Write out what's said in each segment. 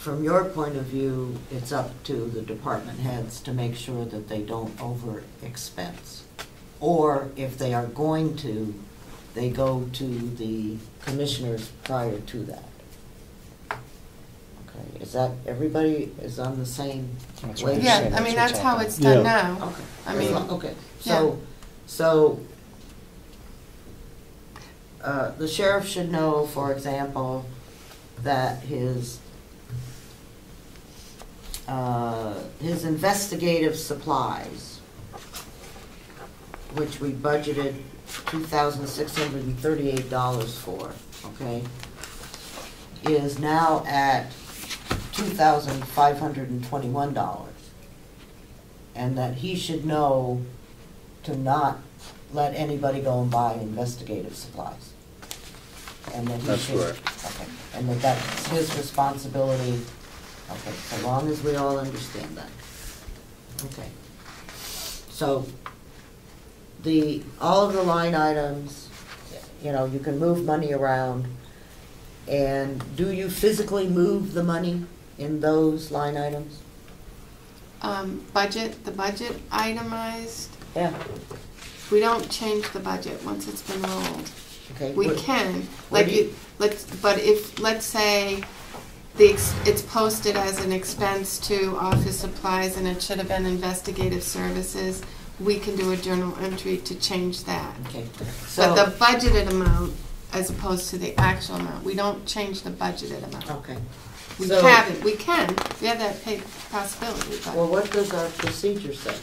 from your point of view, it's up to the department heads to make sure that they don't over expense. Or if they are going to, they go to the commissioners prior to that. Okay, is that, everybody is on the same way? Yeah, I mean, that's how it's done now. Okay. I mean, okay, so the sheriff should know, for example, that his investigative supplies, which we budgeted $2,638 for, okay, is now at $2,521, and that he should know to not let anybody go and buy investigative supplies. And that he That's should, right. okay, and that's his responsibility. Okay, so long as we all understand that. Okay. So all of the line items, you know, you can move money around. And do you physically move the money in those line items? the budget itemized, Yeah. we don't change the budget once it's been rolled. Okay. We can, like but if, let's say, it's posted as an expense to office supplies and it should have been investigative services, we can do a journal entry to change that. Okay. But the budgeted amount, as opposed to the actual amount, we don't change the budgeted amount. Okay. We So- haven't, we have that possibility, but. Well, what does our procedure say?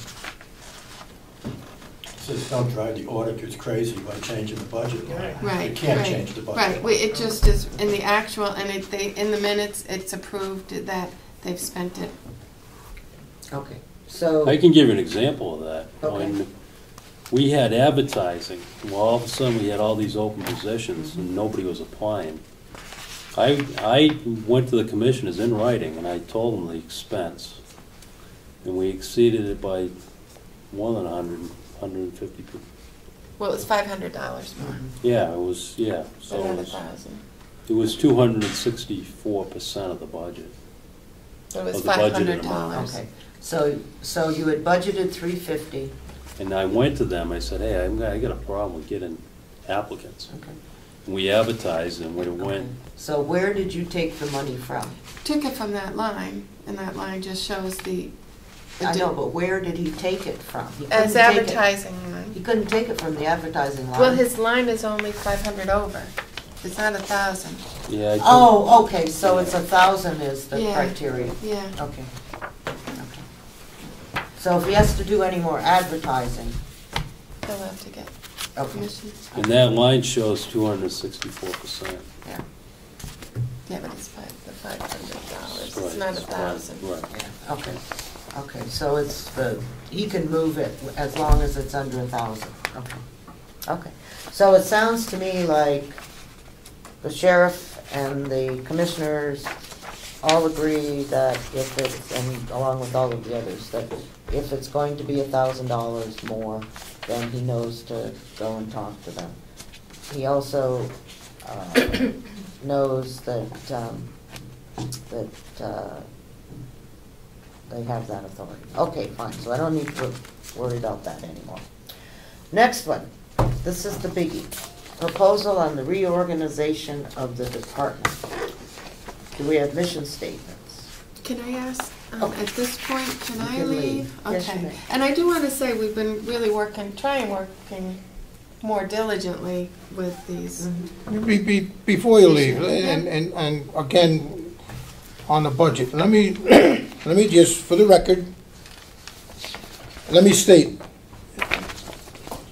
Says don't drive the auditors crazy by changing the budget line. Right, You can't right, change the budget right. line. It just is, in the actual, and in the minutes, it's approved that they've spent it. Okay. So. I can give you an example of that. Okay. When we had advertising, well, all of a sudden we had all these open positions and nobody was applying. I went to the commissioners in writing and I told them the expense. And we exceeded it by more than 150 people. Well, it was $500 more, Yeah, it was, yeah. So not it $1,000. was 264% of the budget. It was Of the budgeted $500. Okay. So you had budgeted $350. And I went to them, I said, hey, I got a problem with getting applicants. Okay. We advertised and when it went, So where did you take the money from? Took it from that line, and that line just shows the. I know, but where did he take it from? He couldn't As take it- advertising line. He couldn't take it from the advertising line. Well, his line is only 500 over. It's not 1,000. yeah. I took- Oh, okay, so it's 1,000 is the Yeah. criteria. Yeah. Okay. Okay. So if he has to do any more advertising, They'll have to get okay, commission. And that line shows 264%. yeah, Yeah, but it's the $500. It's Right, not 1,000. Right. yeah, okay. Okay, so he can move it as long as it's under 1,000, okay. Okay, so it sounds to me like the sheriff and the commissioners all agree that if it's, and along with all of the others, that if it's going to be $1,000 more, then he knows to go and talk to them. He also knows that they have that authority. Okay, fine, so I don't need to worry about that anymore. Next one, this is the biggie. Proposal on the reorganization of the department. Do we have mission statements? Can I ask, Okay. at this point, can You I can leave? leave. Yes, you Okay. may. And I do want to say, we've been really working more diligently with these. Before you leave, and again, on the budget, let me just, for the record, let me state,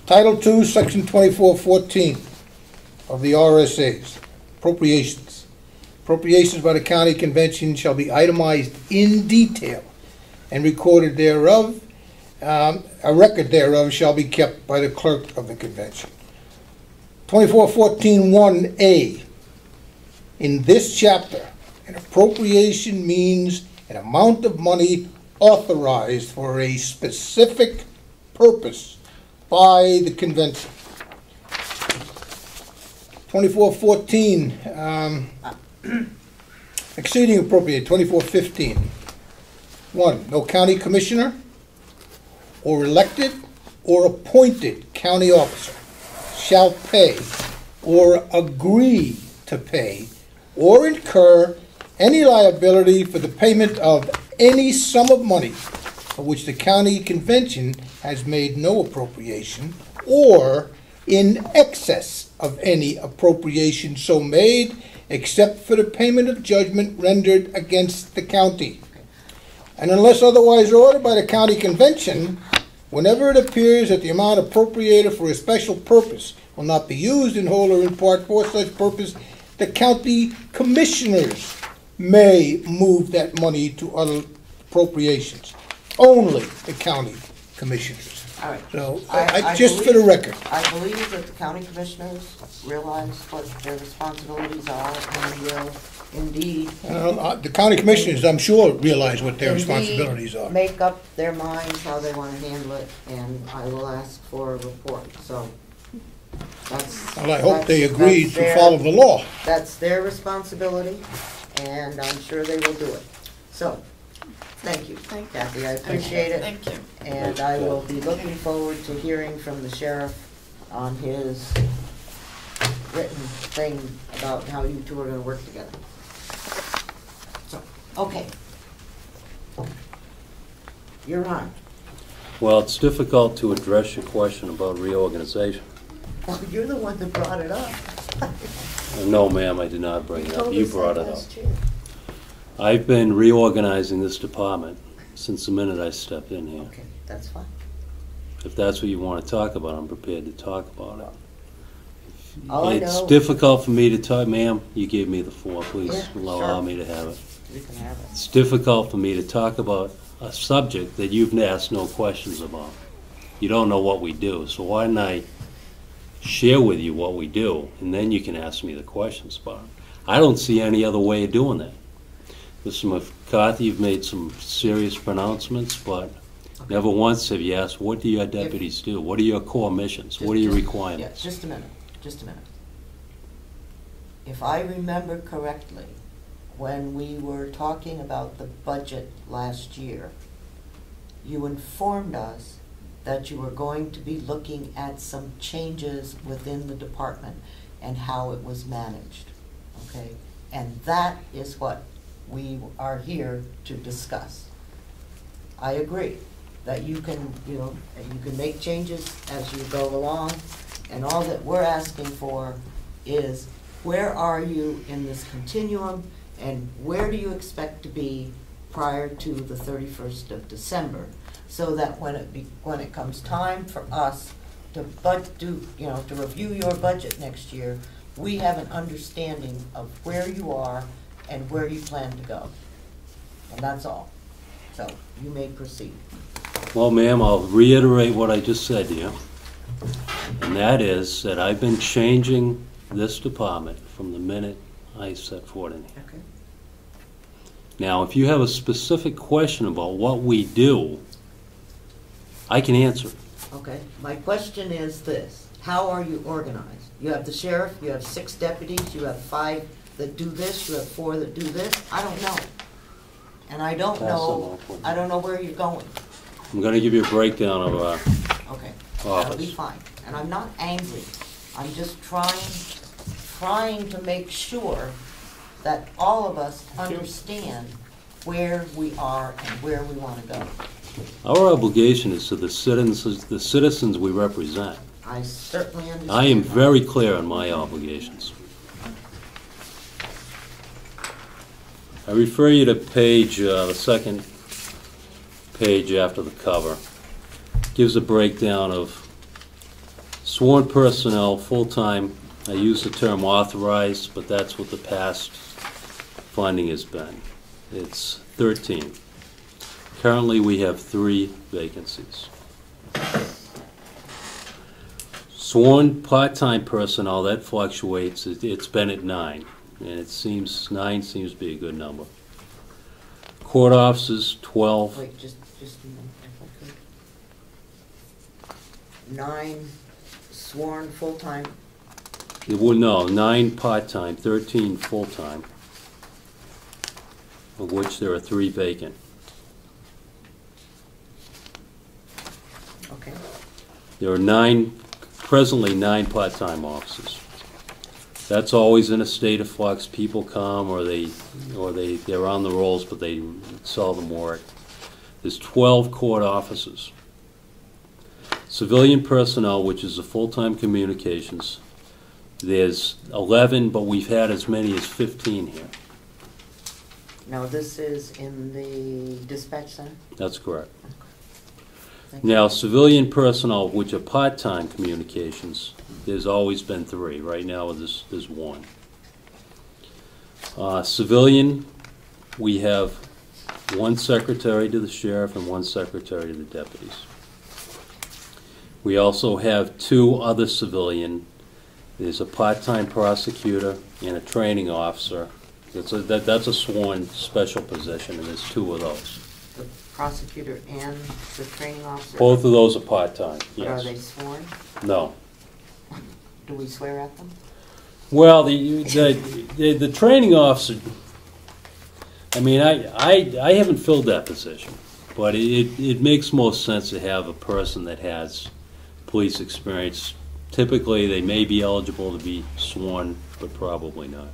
Title II, Section 2414 of the RSA's, appropriations. Appropriations by the county convention shall be itemized in detail and recorded thereof. A record thereof shall be kept by the clerk of the convention. 2414(1)A. In this chapter, an appropriation means an amount of money authorized for a specific purpose by the convention. 2414, exceeding appropriate 2415. 1, no county commissioner or elected or appointed county officer shall pay or agree to pay or incur any liability for the payment of any sum of money for which the county convention has made no appropriation, or in excess of any appropriation so made, except for the payment of judgment rendered against the county. And unless otherwise ordered by the county convention, whenever it appears that the amount appropriated for a special purpose will not be used in whole or in part for such purpose, the county commissioners may move that money to other appropriations. Only the county commissioners. All right. So, I just for the record. I believe that the county commissioners realize what their responsibilities are and will indeed. The county commissioners, I'm sure, realize what their responsibilities are. Make up their minds how they want to handle it, and I will ask for a report, so that's. Well, I hope they agree to follow the law. That's their responsibility, and I'm sure they will do it. So, thank you, Kathy, I appreciate it. Thank you. And I will be looking forward to hearing from the sheriff on his written thing about how you two are gonna work together. So, okay. You're on. Well, it's difficult to address your question about reorganization. Well, you're the one that brought it up. No, ma'am, I did not bring it up. told You us that brought it up. last year. I've been reorganizing this department since the minute I stepped in here. Okay, that's fine. If that's what you want to talk about, I'm prepared to talk about it. All I It's know- difficult for me to talk, ma'am, you gave me the floor, please Yeah, allow sure. me to have it. You can have it. It's difficult for me to talk about a subject that you've asked no questions about. You don't know what we do, so why don't I share with you what we do, and then you can ask me the questions about it. I don't see any other way of doing that. Mr. McCarthy, you've made some serious pronouncements, but never once have you asked, what do your deputies do? What are your core missions? What are your requirements? Yeah, just a minute. If I remember correctly, when we were talking about the budget last year, you informed us that you were going to be looking at some changes within the department and how it was managed, okay? And that is what we are here to discuss. I agree that you can, you can make changes as you go along, and all that we're asking for is, where are you in this continuum, and where do you expect to be prior to the 31st of December, so that when it comes time for us to to review your budget next year, we have an understanding of where you are and where you plan to go. And that's all. So you may proceed. Well, ma'am, I'll reiterate what I just said to you, and that is that I've been changing this department from the minute I set foot in here. Okay. Now, if you have a specific question about what we do, I can answer. Okay. My question is this: how are you organized? You have the sheriff, you have 6 deputies, you have 5 that do this, you have 4 that do this. I don't know. And I don't know where you're going. I'm going to give you a breakdown of our Okay. That'll be office. fine. And I'm not angry. I'm just trying to make sure that all of us understand where we are and where we want to go. Our obligation is to the citizens we represent. I certainly understand. I am that. very clear on my obligations. I refer you to page, the second page after the cover. Gives a breakdown of sworn personnel, full-time. I use the term authorized, but that's what the past funding has been. It's 13. Currently, we have 3 vacancies. Sworn part-time personnel, that fluctuates. It's been at 9, and it seems 9 seems to be a good number. Court officers, 12. Wait, just a minute, if I could. 9 sworn full-time. Well, no, 9 part-time, 13 full-time. of which there are 3 vacant. Okay. There are presently 9 part-time officers. That's always in a state of flux. People come or they're on the rolls, but they seldom work. There's 12 court officers. Civilian personnel, which is the full-time communications, there's 11, but we've had as many as 15 here. Now, this is in the dispatch center? That's correct. Thank you. Now, civilian personnel, which are part-time communications, there's always been 3. Right now, there's 1. Civilian, we have 1 secretary to the sheriff and 1 secretary to the deputies. We also have 2 other civilian. There's a part-time prosecutor and a training officer. That's a sworn special position, and there's 2 of those. The prosecutor and the training officer? Both of those are part-time, But are yes. they sworn? No. Do we swear at them? Well, the training officer, I mean, I haven't filled that position, but it makes most sense to have a person that has police experience. Typically, they may be eligible to be sworn, but probably not.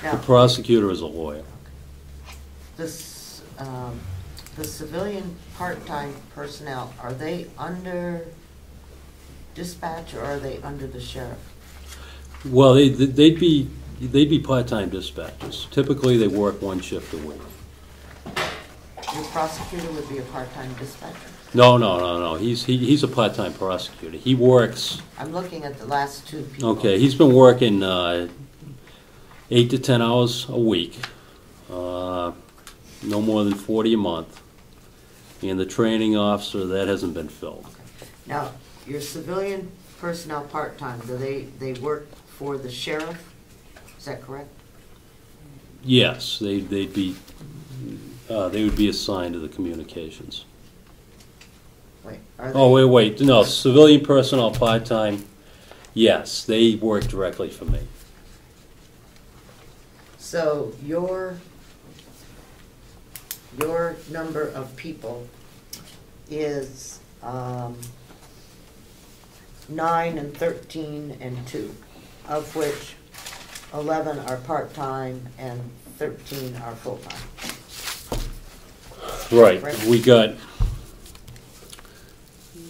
The Now, prosecutor is a lawyer. this, the civilian part-time personnel, are they under dispatch or are they under the sheriff? Well, they'd be part-time dispatchers. Typically, they work 1 shift a week. Your prosecutor would be a part-time dispatcher? No. He's a part-time prosecutor. He works. I'm looking at the last 2 people. Okay, he's been working 8 to 10 hours a week, no more than 40 a month. And the training officer, that hasn't been filled. Okay. Now, your civilian personnel part-time, do they work for the sheriff? Is that correct? Yes, they would be assigned to the communications. Wait, are they? Oh, wait, no, civilian personnel part-time, yes, they work directly for me. So your number of people is 9 and 13 and 2, of which 11 are part-time and 13 are full-time. Right, Right. we got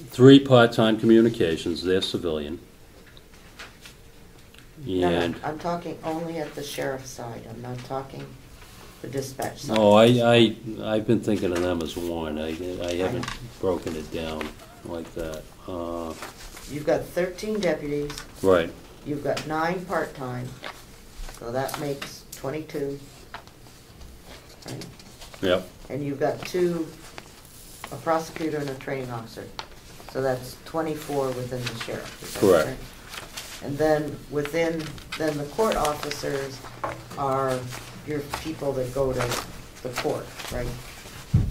3 part-time communications, they're civilian. And, I'm talking only at the sheriff's side, I'm not talking the dispatch side. oh, I've been thinking of them as 1, I haven't broken it down like that. You've got 13 deputies, Right, you've got 9 part-time, so that makes 22. Right? yep, And you've got 2, a prosecutor and a training officer. So that's 24 within the sheriff. Is that Correct. right? And then then the court officers are your people that go to the court, right?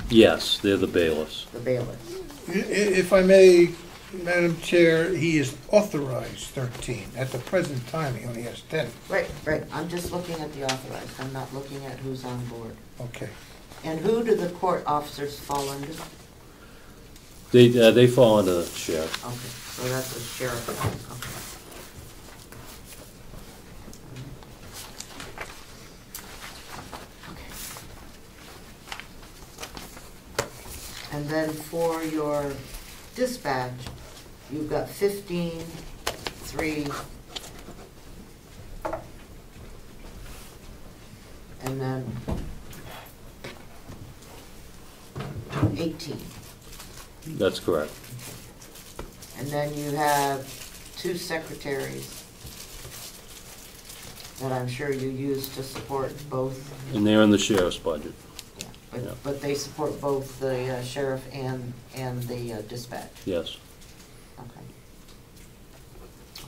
yes, they're the bailiffs. The bailiffs. If I may, Madam Chair, he is authorized 13. At the present time, he only has 10. Right. I'm just looking at the authorized. I'm not looking at who's on board. Okay. And who do the court officers fall under? They fall under the sheriff. Okay, so that's a sheriff. Okay. And then for your dispatch, you've got 15, 3, and then 18. That's correct. And then you have 2 secretaries that I'm sure you use to support both. And they're in the sheriff's budget. Yeah, Yeah. but they support both the sheriff and the dispatch. Yes. Okay.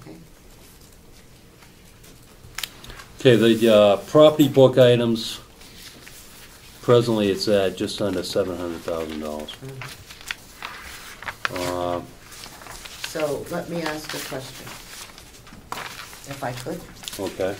Okay. Okay, the property book items, presently it's at just under $700,000. So let me ask a question, if I could. Okay.